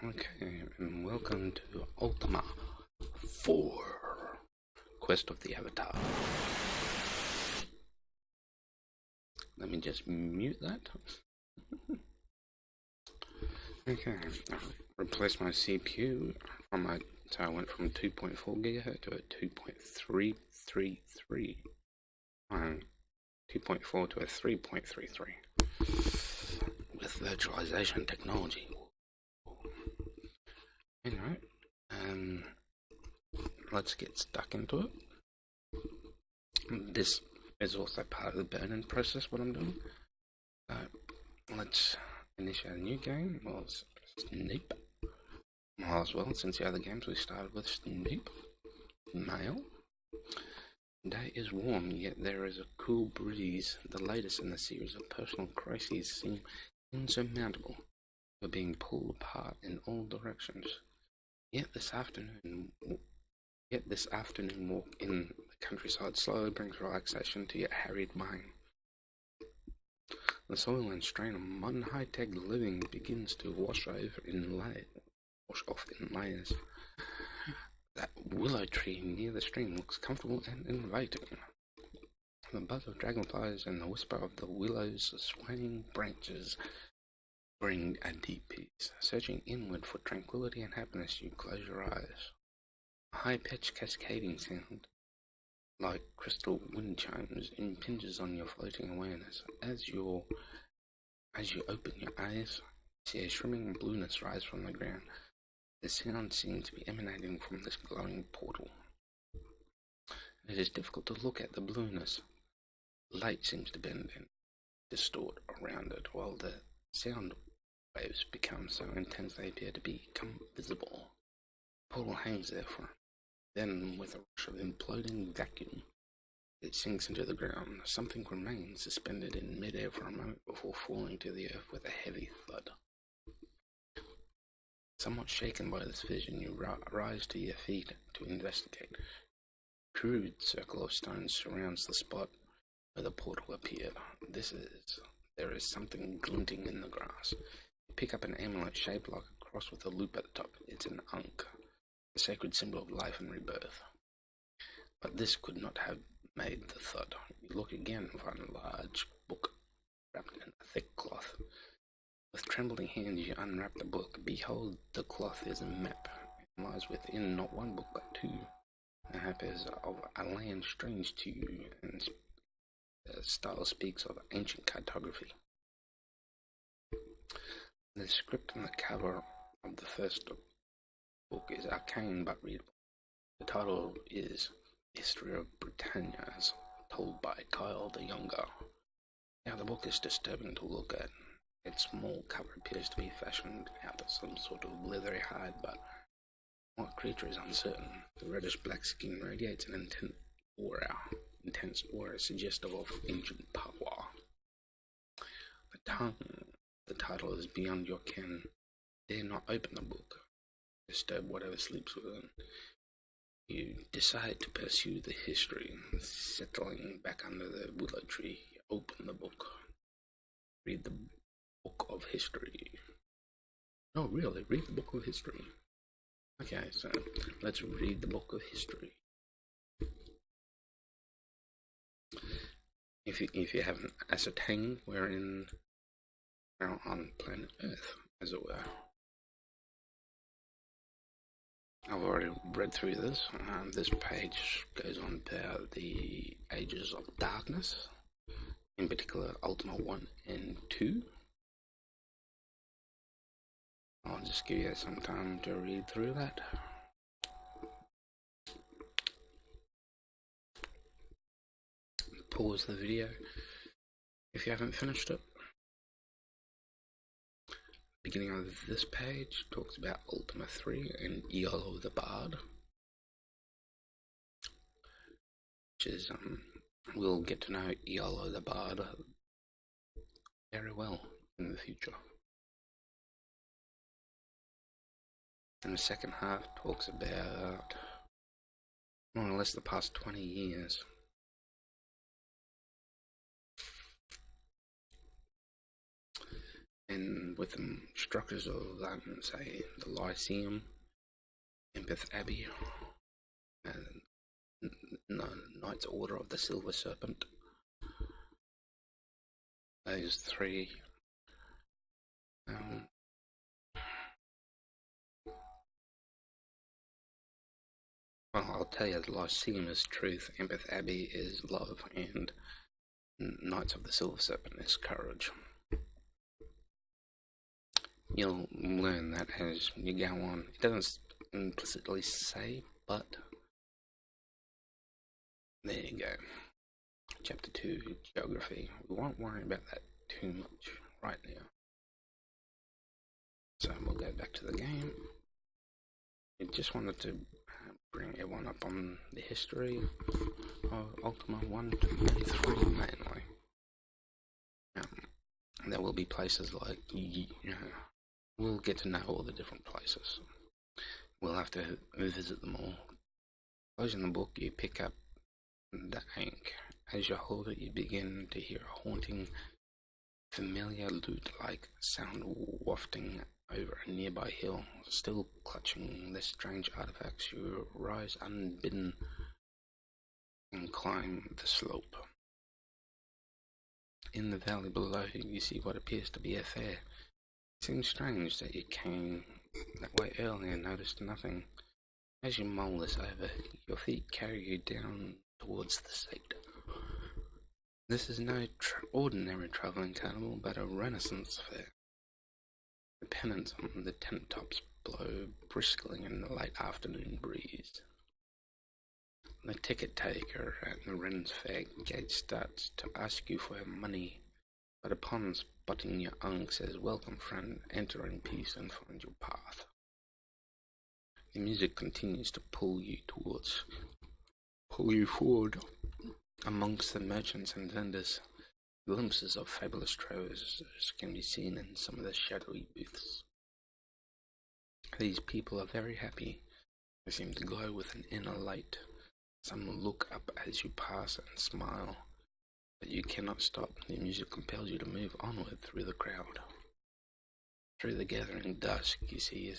Okay, and welcome to Ultima 4, Quest of the Avatar. Let me just mute that. Okay, replace my CPU from so I went from 2.4 GHz to a 2.333. 2.4 to a 3.33 with virtualization technology. Anyway, let's get stuck into it. This is also part of the burn-in process, what I'm doing. So let's initiate a new game. Well, it's Snape. Might as well, since the other games we started with Snape. Male. Day is warm, yet there is a cool breeze. The latest in the series of personal crises seem insurmountable. We're being pulled apart in all directions. Yet this afternoon walk in the countryside slowly brings relaxation to your harried mind. The soil and strain of modern high-tech living begins to wash off in layers. That willow tree near the stream looks comfortable and inviting. The buzz of dragonflies and the whisper of the willow's swaying branches bring a deep peace. Searching inward for tranquility and happiness, you close your eyes. A high-pitched cascading sound, like crystal wind chimes, impinges on your floating awareness. As you open your eyes, see a shimmering blueness rise from the ground. The sound seems to be emanating from this glowing portal. It is difficult to look at the blueness. Light seems to bend and distort around it, while the sound waves become so intense they appear to become visible. The portal hangs there then, with a rush of imploding vacuum, it sinks into the ground. Something remains suspended in mid-air for a moment before falling to the earth with a heavy thud. Somewhat shaken by this vision, you rise to your feet to investigate. A crude circle of stone surrounds the spot where the portal appeared. There is something glinting in the grass. You pick up an amulet shaped like a cross with a loop at the top. It's an ankh, the sacred symbol of life and rebirth. But this could not have made the thud. You look again and find a large book wrapped in a thick cloth. With trembling hands you unwrap the book. Behold, the cloth is a map. It lies within not one book but two. The map is of a land strange to you, and the style speaks of ancient cartography. The script on the cover of the first book is arcane but readable. The title is History of Britannia, as told by Kyle the Younger. Now the book is disturbing to look at. Its small cover appears to be fashioned out of some sort of leathery hide, but what creature is uncertain. The reddish-black skin radiates an intense aura suggestive of ancient power. The title is beyond your ken. Dare not open the book. Disturb whatever sleeps within. You decide to pursue the history. Settling back under the willow tree, you open the book. Read the book of history. Oh, really? Read the book of history. Okay, so let's read the book of history. If you haven't ascertained, we're on planet Earth, as it were. I've already read through this. This page goes on about the ages of darkness, in particular Ultima 1 and 2. I'll just give you some time to read through that. Pause the video if you haven't finished it. Beginning of this page talks about Ultima 3 and Iolo the Bard, which is, we'll get to know Iolo the Bard very well in the future. And the second half talks about more or less the past 20 years. and with the structures of, say, the Lyceum, Empeth Abbey, and the Knights Order of the Silver Serpent. Those three. Well, I'll tell you, the Lyceum is truth, Empeth Abbey is love, and Knights of the Silver Serpent is courage. You'll learn that as you go on. It doesn't implicitly say, but there you go. Chapter 2, Geography. We won't worry about that too much right now. So we'll go back to the game. I just wanted to bring everyone up on the history of Ultima 1, 2, and 3 mainly. There will be places like, we'll get to know all the different places. We'll have to visit them all. Closing the book, you pick up the Ankh. As you hold it, you begin to hear a haunting, familiar lute-like sound wafting over a nearby hill. Still clutching the strange artifacts, you rise unbidden and climb the slope. In the valley below you see what appears to be a fair. It seems strange that you came that way earlier and noticed nothing. As you mull this over, your feet carry you down towards the seat. This is no ordinary travelling carnival, but a Renaissance fair. The pennants on the tent tops blow briskly in the late afternoon breeze. The ticket taker at the Ren's Fair gate starts to ask you for money, but upon spotting your Ankh says, "Welcome, friend, enter in peace and find your path." The music continues to pull you forward amongst the merchants and vendors. Glimpses of fabulous treasures can be seen in some of the shadowy booths. These people are very happy. They seem to glow with an inner light. Some look up as you pass and smile, but you cannot stop. The music compels you to move onward through the crowd. Through the gathering dusk, you see a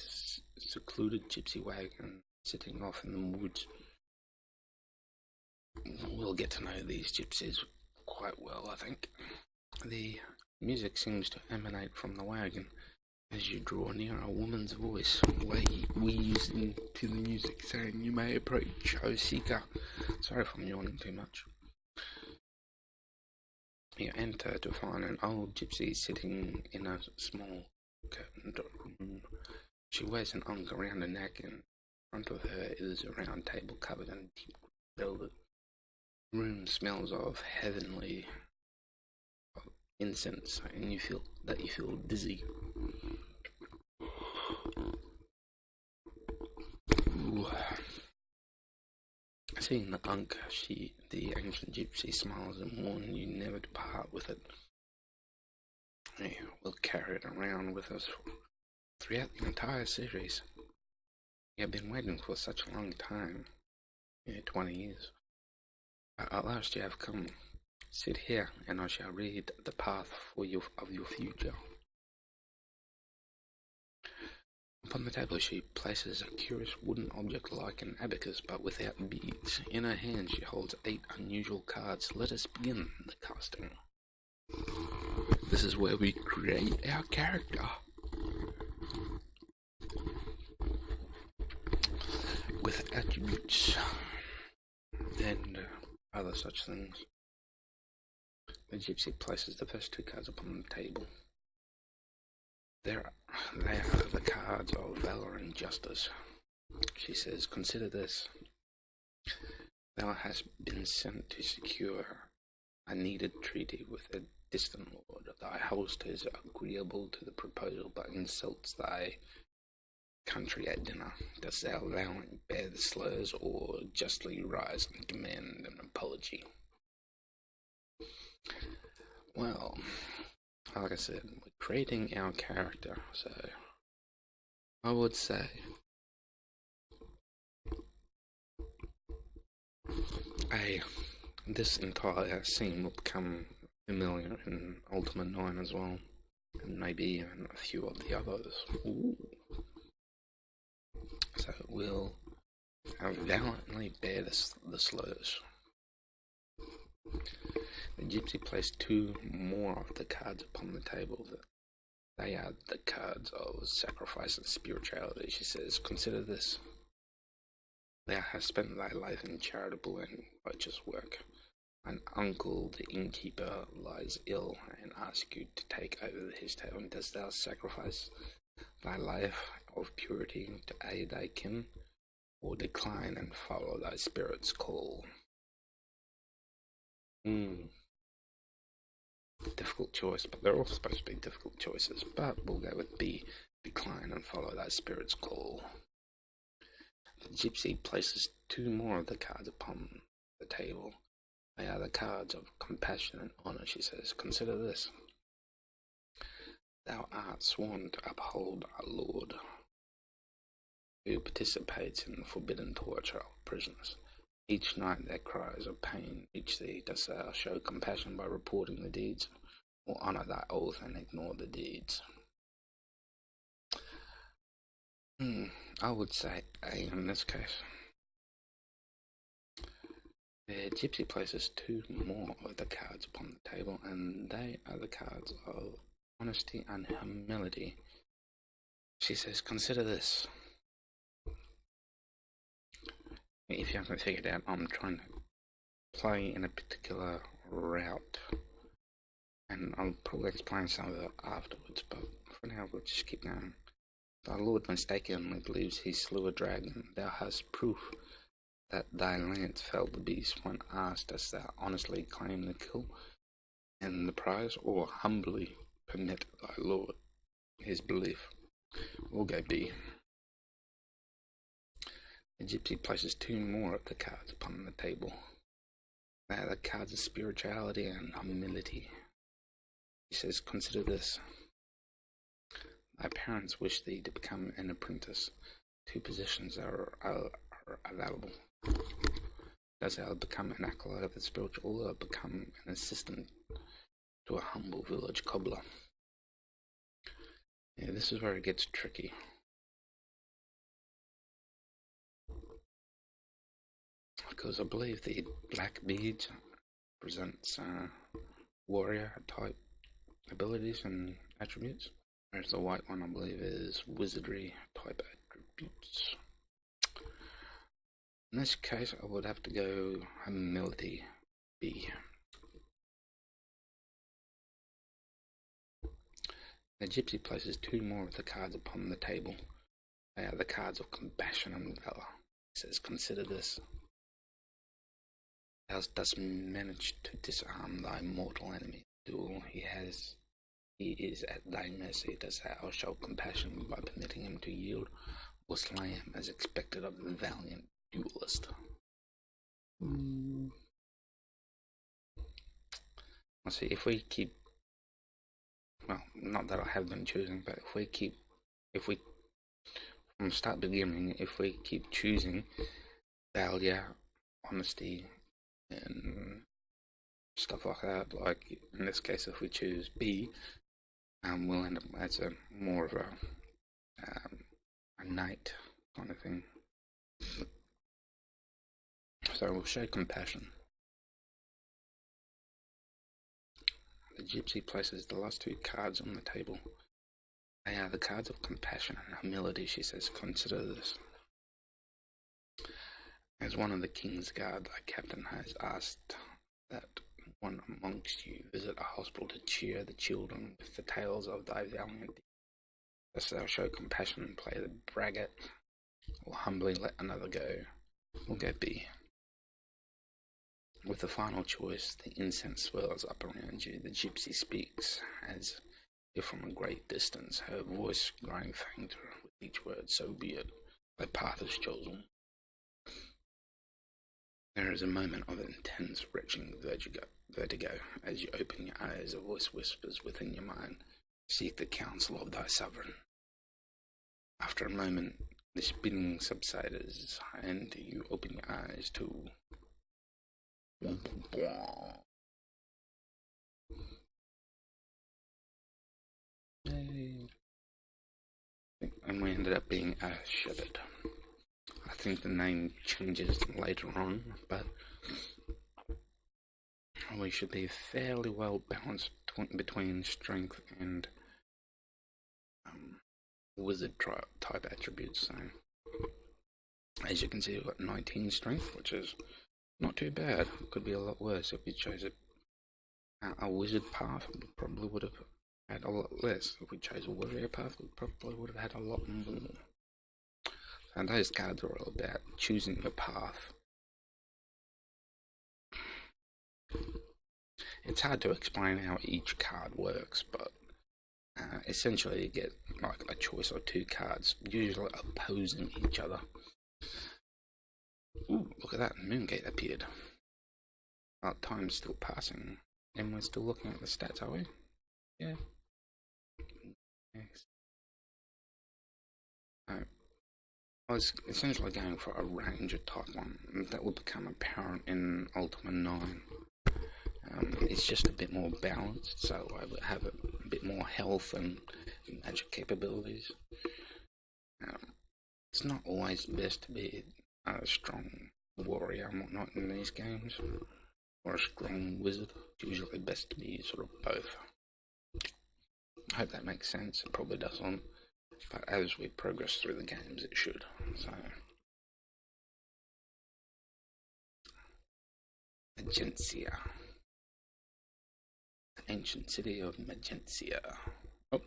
secluded gypsy wagon sitting off in the woods. We'll get to know these gypsies quite well, I think. The music seems to emanate from the wagon. As you draw near, a woman's voice weaves into the music, saying, "You may approach, O seeker." Sorry if I'm yawning too much. You enter to find an old gypsy sitting in a small curtained room. She wears an ankh around her neck, and in front of her is a round table covered in deep velvet. The room smells of heavenly incense, and you feel dizzy. Ooh. Seeing the Ankh, the ancient gypsy, smiles and warns you never to part with it. We'll carry it around with us throughout the entire series. We have been waiting for such a long time, 20 years. At last you have come. Sit here, and I shall read the path of your future. Upon the table she places a curious wooden object like an abacus, but without beads. In her hand she holds 8 unusual cards. Let us begin the casting. This is where we create our character. With attributes and other such things. The gypsy places the first 2 cards upon the table. They are the cards of valor and justice. She says, "Consider this. Thou hast been sent to secure a needed treaty with a distant lord. Thy host is agreeable to the proposal, but insults thy country at dinner. Dost thou bear the slurs, or justly rise and demand an apology?" Well, like I said, we're creating our character, so I would say this entire scene will become familiar in Ultima 9 as well. and maybe even a few of the others. Ooh. So we'll valiantly bear the slurs. The gypsy placed two more of the cards upon the table. They are the cards of sacrifice and spirituality. She says, consider this. Thou hast spent thy life in charitable and righteous work. An uncle, the innkeeper, lies ill and asks you to take over his tale. Dost thou sacrifice thy life of purity to aid thy kin, or decline and follow thy spirit's call? Difficult choice, but they're all supposed to be difficult choices. But we'll go with B, decline and follow thy spirit's call. The gypsy places two more of the cards upon the table. They are the cards of compassion and honour, she says. Consider this. Thou art sworn to uphold our Lord, who participates in the forbidden torture of prisoners. Each night their cries of pain reach thee. Dost thou show compassion by reporting the deeds, or honour thy oath and ignore the deeds? I would say A in this case. The gypsy places two more of the cards upon the table, and they are the cards of honesty and humility. She says, consider this. If you haven't figured out, I'm trying to play in a particular route, and I'll probably explain some of it afterwards, but for now we'll just keep going. Thy Lord mistakenly believes he slew a dragon. Thou hast proof that thy lance felled the beast. When asked, dost thou honestly claim the kill and the prize, or humbly permit thy Lord his belief? We'll go B. The gypsy places two more of the cards upon the table. They are the cards of spirituality and humility. He says, consider this. Thy parents wish thee to become an apprentice. Two positions are available. Dost thou become an acolyte of the spiritual, or become an assistant to a humble village cobbler? Yeah, this is where it gets tricky. Because I believe the black beads presents warrior type abilities and attributes, whereas the white one I believe is wizardry type attributes. In this case I would have to go humility, B. The gypsy places two more of the cards upon the table. They are the cards of compassion and valor. It says, consider this. Thou dost manage to disarm thy mortal enemy. Duel he is at thy mercy. Dost thou show compassion by permitting him to yield, or slay him as expected of the valiant duelist? Let's see, if we keep, well, not that I have been choosing, but if we from start beginning, if we keep choosing valor, honesty, and stuff like that, like in this case if we choose B, we'll end up as a more of a knight kind of thing. So we'll show compassion. The gypsy places the last two cards on the table. They are the cards of compassion and humility. She says, consider this. As one of the king's guard, thy captain has asked that one amongst you visit a hospital to cheer the children with the tales of thy valiant deeds. Dost thou show compassion and play the braggart, or humbly let another go? We'll go B. With the final choice, the incense swirls up around you. The gypsy speaks as if from a great distance, her voice growing fainter with each word. So be it. Thy path is chosen. There is a moment of intense, retching vertigo. As you open your eyes, a voice whispers within your mind, seek the counsel of thy sovereign. After a moment, the spinning subsides, and you open your eyes to And we ended up being Shepherd. I think the name changes later on, but we should be fairly well balanced between strength and wizard type attributes. So, as you can see, we've got 19 strength, which is not too bad. Could be a lot worse if we chose a wizard path. We probably would have had a lot less. If we chose a warrior path, we probably would have had a lot more. And those cards are all about choosing your path. It's hard to explain how each card works, but essentially you get like a choice or two cards, usually opposing each other. Ooh, look at that, Moongate appeared. Well, time's still passing, and we're still looking at the stats, are we? Yeah. Next. I was essentially going for a ranger type one, and that will become apparent in Ultima 9. It's just a bit more balanced, so I would have a bit more health and magic capabilities. It's not always best to be a strong warrior and whatnot in these games, or a strong wizard. It's usually best to be sort of both. I hope that makes sense. It probably doesn't, but as we progress through the games, it should. So, Magencia. The ancient city of Magencia. Oh,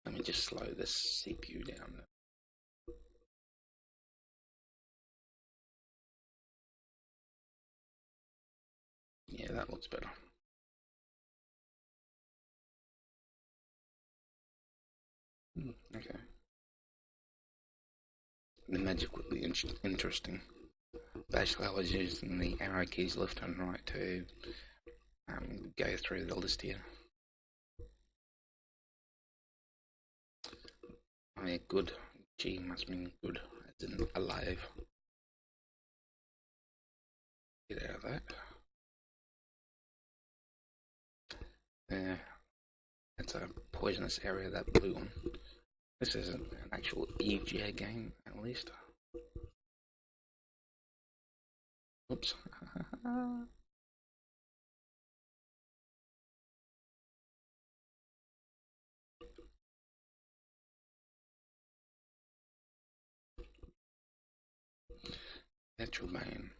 let me just slow this CPU down. Yeah, that looks better. Okay. The magic would be interesting. Basically, I was using the arrow keys left and right to go through the list here. Oh yeah, good. G must mean good, as in alive. Get out of that. There. That's a poisonous area, that blue one. This isn't an actual EGA game, at least. Oops. Natural Bane.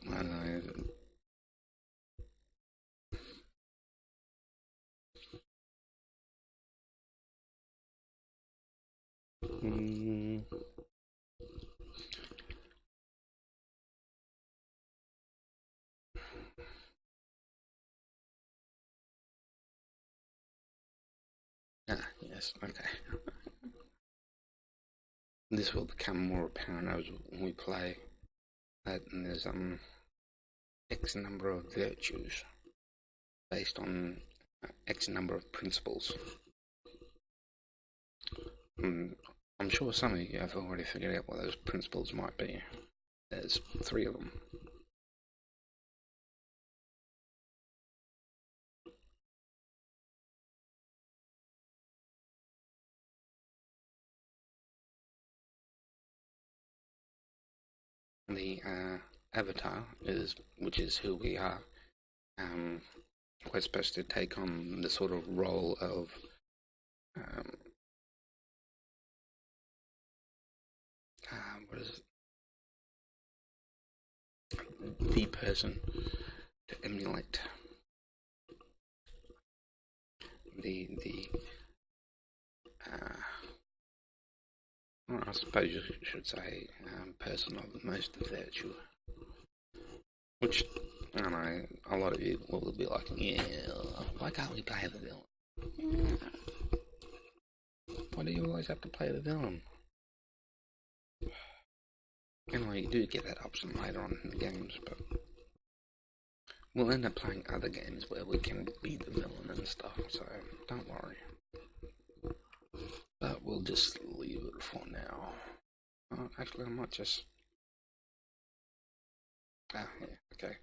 I don't know. Yes, okay. This will become more apparent as we play. That there's X number of virtues based on X number of principles. I'm sure some of you have already figured out what those principles might be. There's 3 of them. The avatar which is who we are. We're supposed to take on the sort of role of what is it? The person to emulate the well, I suppose you should say person of the most virtue, which I don't know, a lot of you will be like, yeah, why can't we play the villain? Why do you always have to play the villain? Anyway, you do get that option later on in the games, but we'll end up playing other games where we can be the villain and stuff, so don't worry. But we'll just leave it for now. Actually, I might just... yeah, okay.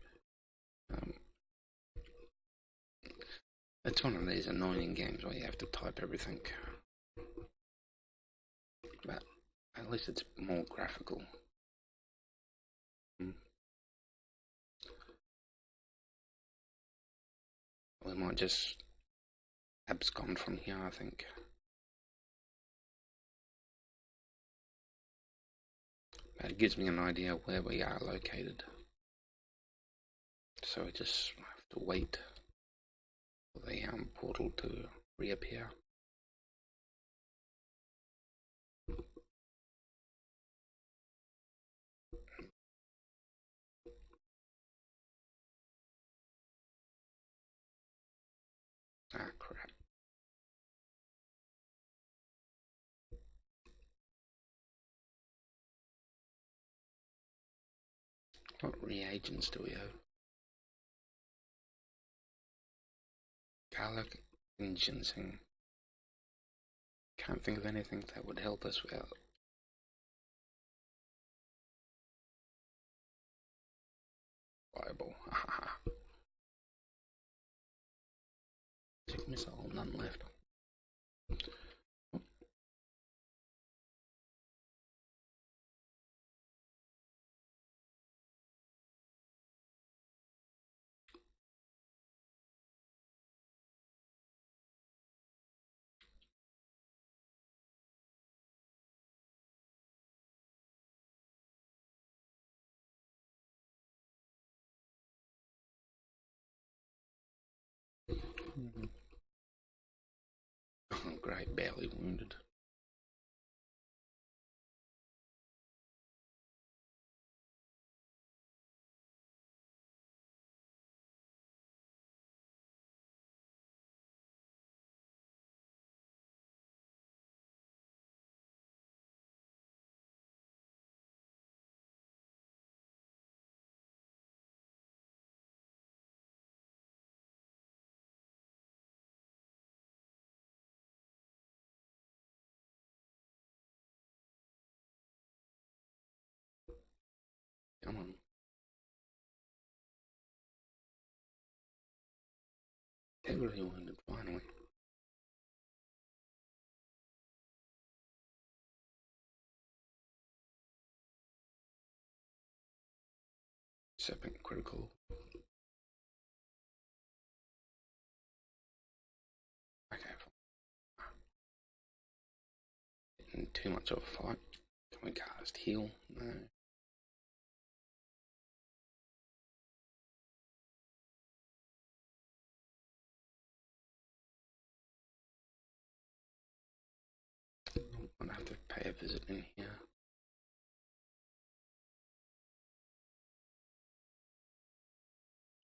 It's one of these annoying games where you have to type everything. But at least it's more graphical. We might just abscond from here, I think. But it gives me an idea where we are located. So I just have to wait for the portal to reappear. Ah, crap. What reagents do we have? Garlic and ginseng. Can't think of anything that would help us without. Fireball. Tick missile, none left. Oh, great, barely wounded. Come on. Heavily wounded, finally. Serpent critical. Okay. Getting too much of a fight. Can we cast heal? No. I'm gonna have to pay a visit in here.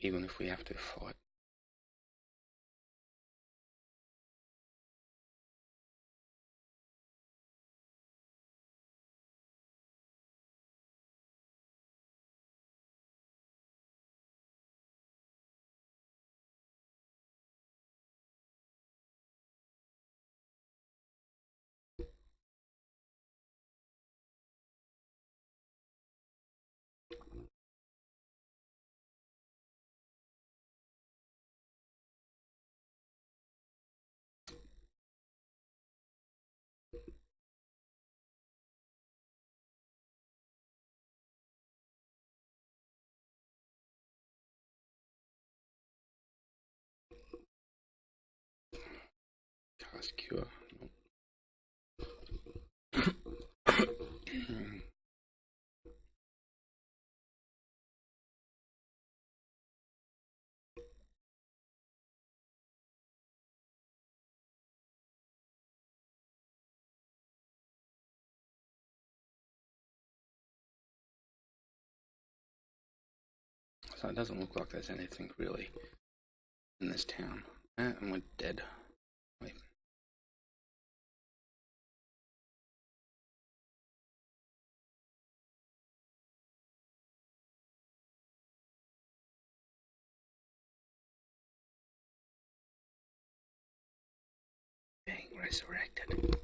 Even if we have to fight. Cast cure. So it doesn't look like there's anything really in this town. And we're dead. Wait. Being resurrected.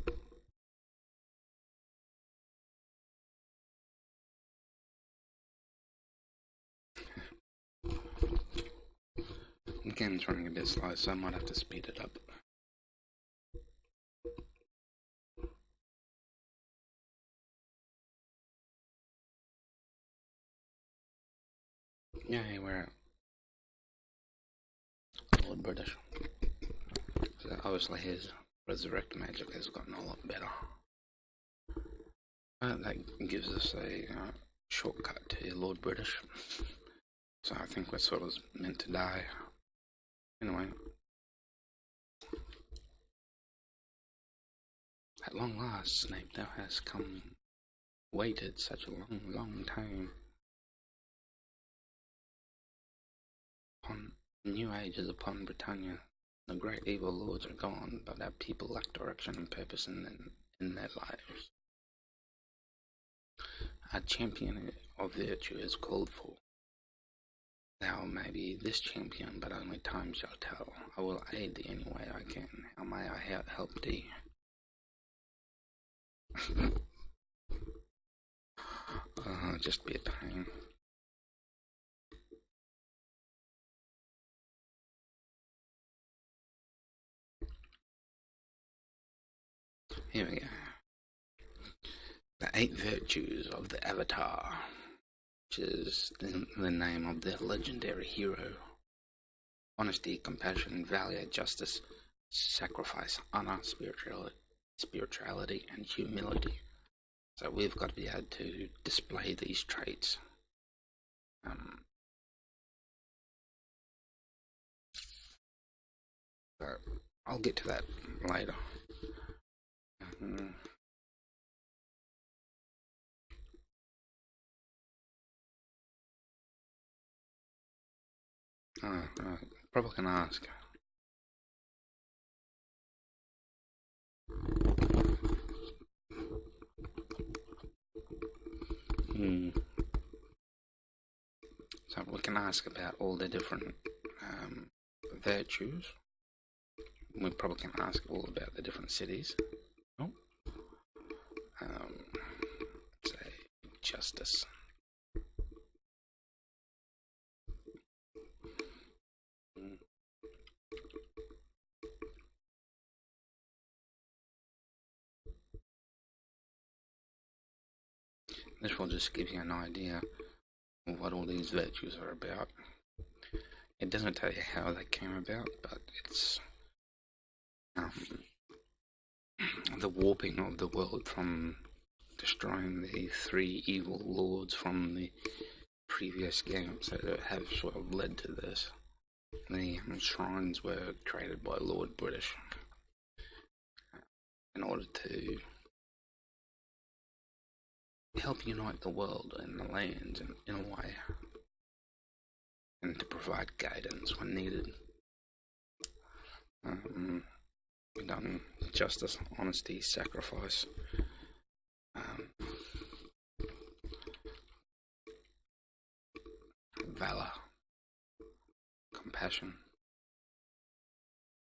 game's running a bit slow, so I might have to speed it up. Yeah, we're Lord British. So obviously his resurrect magic has gotten a lot better. That gives us a shortcut to Lord British. So I think we're sort of meant to die. Anyway. At long last, Snape, thou hast come. Waited such a long, long time. Upon new ages upon Britannia, the great evil lords are gone, but our people lack direction and purpose in their lives. A champion of virtue is called for. Thou may be this champion, but only time shall tell. I will aid thee any way I can. How may I help thee? Just be a pain. Here we go. The 8 virtues of the Avatar, which is the name of the legendary hero. Honesty, compassion, valor, justice, sacrifice, honor, spirituality, and humility. So we've got to be able to display these traits. So I'll get to that later. Probably can ask. So we can ask about all the different virtues. We probably can ask all about the different cities. Oh. Say justice. This will just give you an idea of what all these virtues are about. It doesn't tell you how they came about, but it's the warping of the world from destroying the 3 evil lords from the previous game, so that have sort of led to this. The shrines were created by Lord British in order to help unite the world and the lands in a way, and to provide guidance when needed. We've done justice, honesty, sacrifice, valor, compassion,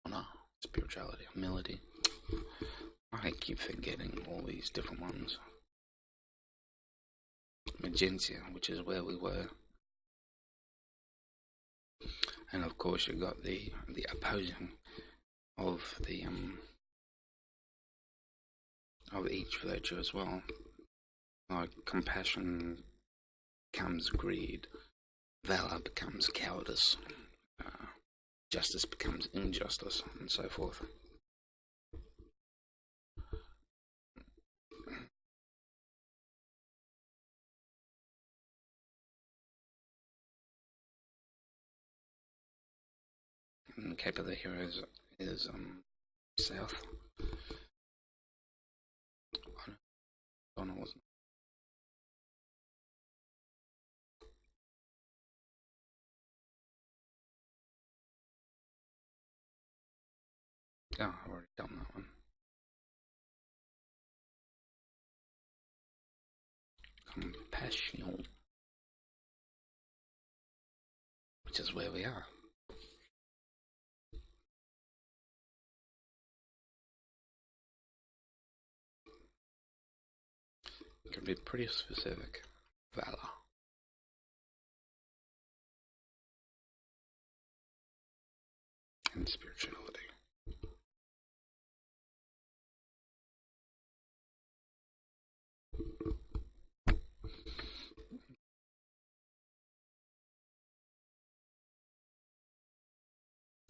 honor, spirituality, humility. I keep forgetting all these different ones. Magenta, which is where we were. And of course you got the opposing of the of each virtue as well. Like compassion becomes greed, valor becomes cowardice, justice becomes injustice, and so forth. And the Cape of the Heroes is south. Donna wasn't. Oh, I've already done that one. Compassion, which is where we are. It can be pretty specific. Valor. and spirituality.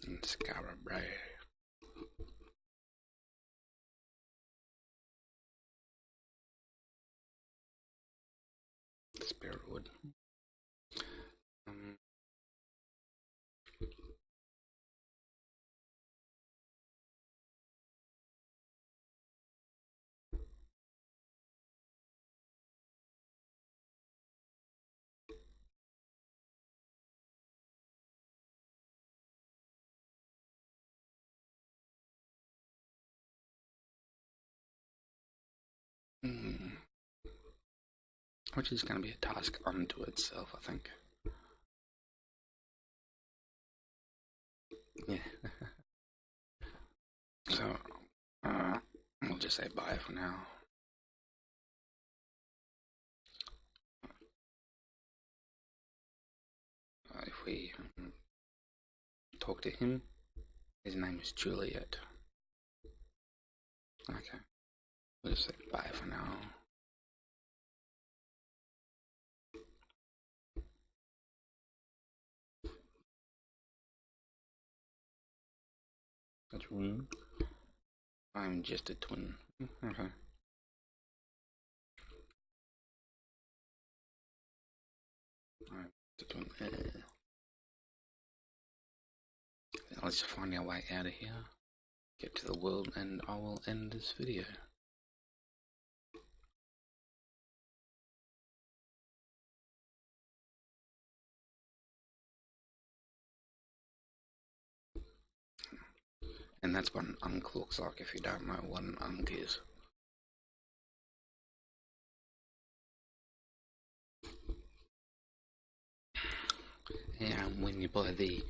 And Scarabray. Spirit wood. Which is going to be a task unto itself, I think. Yeah. So, we'll just say bye for now. If we talk to him, his name is Juliet. Okay. We'll just say bye for now. That's rude. I'm just a twin. Okay. I'm just a twin. Let's find our way out of here. Get to the world, and I will end this video. And that's what an unk looks like if you don't know what an unk is. And when you buy the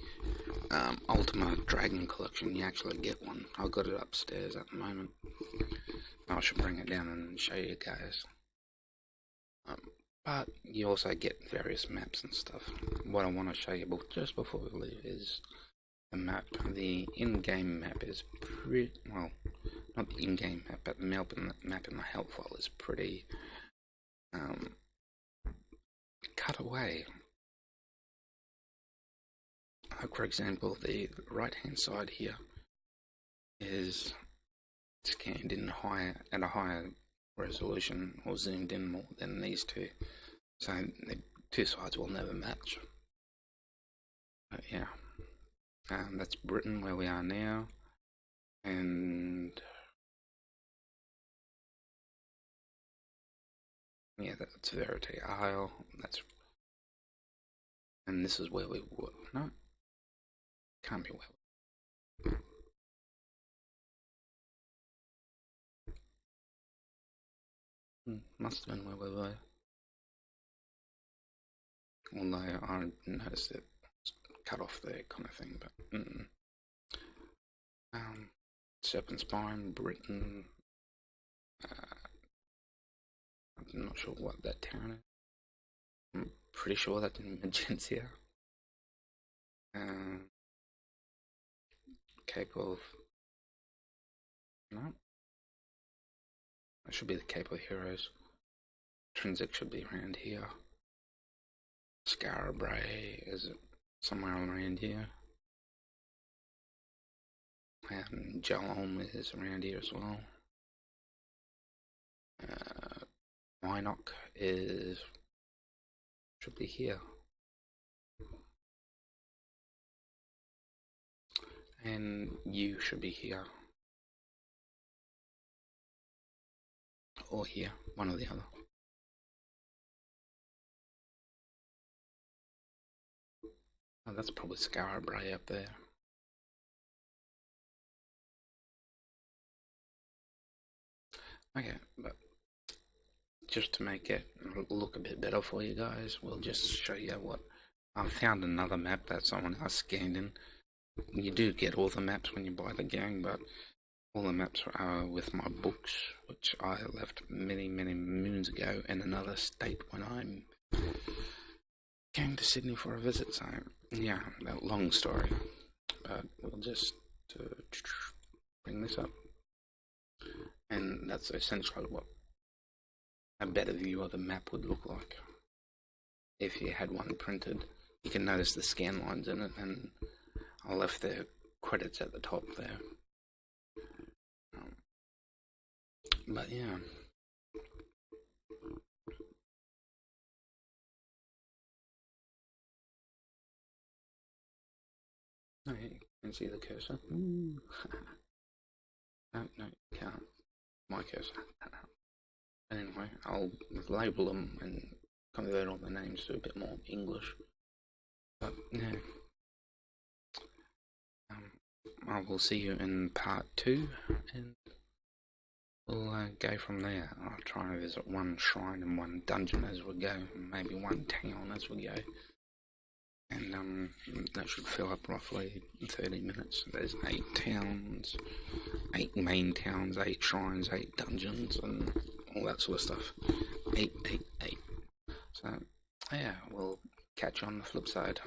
Ultima Dragon Collection, you actually get one. I've got it upstairs at the moment. I should bring it down and show you guys. But you also get various maps and stuff. What I want to show you just before we leave is the map. The in-game map is pretty, well, not the in-game map, but the map in the help file is pretty cut away. Like for example, the right hand side here is scanned in at a higher resolution or zoomed in more than these two, so the two sides will never match. But yeah, that's Britain where we are now, and yeah, that's Verity Isle. And this is where we would. No, can't be where. Must have been where we were. Although I noticed it cut off there, kind of thing. But Serpent Spine, Britain. I'm not sure what that town is. I'm pretty sure that's in Magentia. Cape of... No. That should be the Cape of Heroes. Trinsic should be around here. Scarabray is somewhere around here. And Jalom is around here as well. Minok should be here. And you should be here. Or here, one or the other. Oh, that's probably Scarabray up there. Okay, but just to make it look a bit better for you guys, we'll just show you what I found. Another map that someone else scanned in. You do get all the maps when you buy the game, but all the maps are with my books, which I left many moons ago in another state when I'm going to Sydney for a visit. So yeah, that long story. but we'll just bring this up, and that's essentially what a better view of the map would look like if you had one printed. You can notice the scan lines in it, and I left the credits at the top there. But yeah. No, you can see the cursor. No, you can't. My cursor. Anyway, I'll label them and convert all the names to a bit more English. But yeah, I will see you in part 2, and we'll go from there. I'll try and visit one shrine and one dungeon as we go, and maybe one town as we go. And that should fill up roughly 30 minutes. There's 8 towns, 8 main towns, 8 shrines, 8 dungeons, and all that sort of stuff. 8, 8, 8. So, yeah, we'll catch you on the flip side.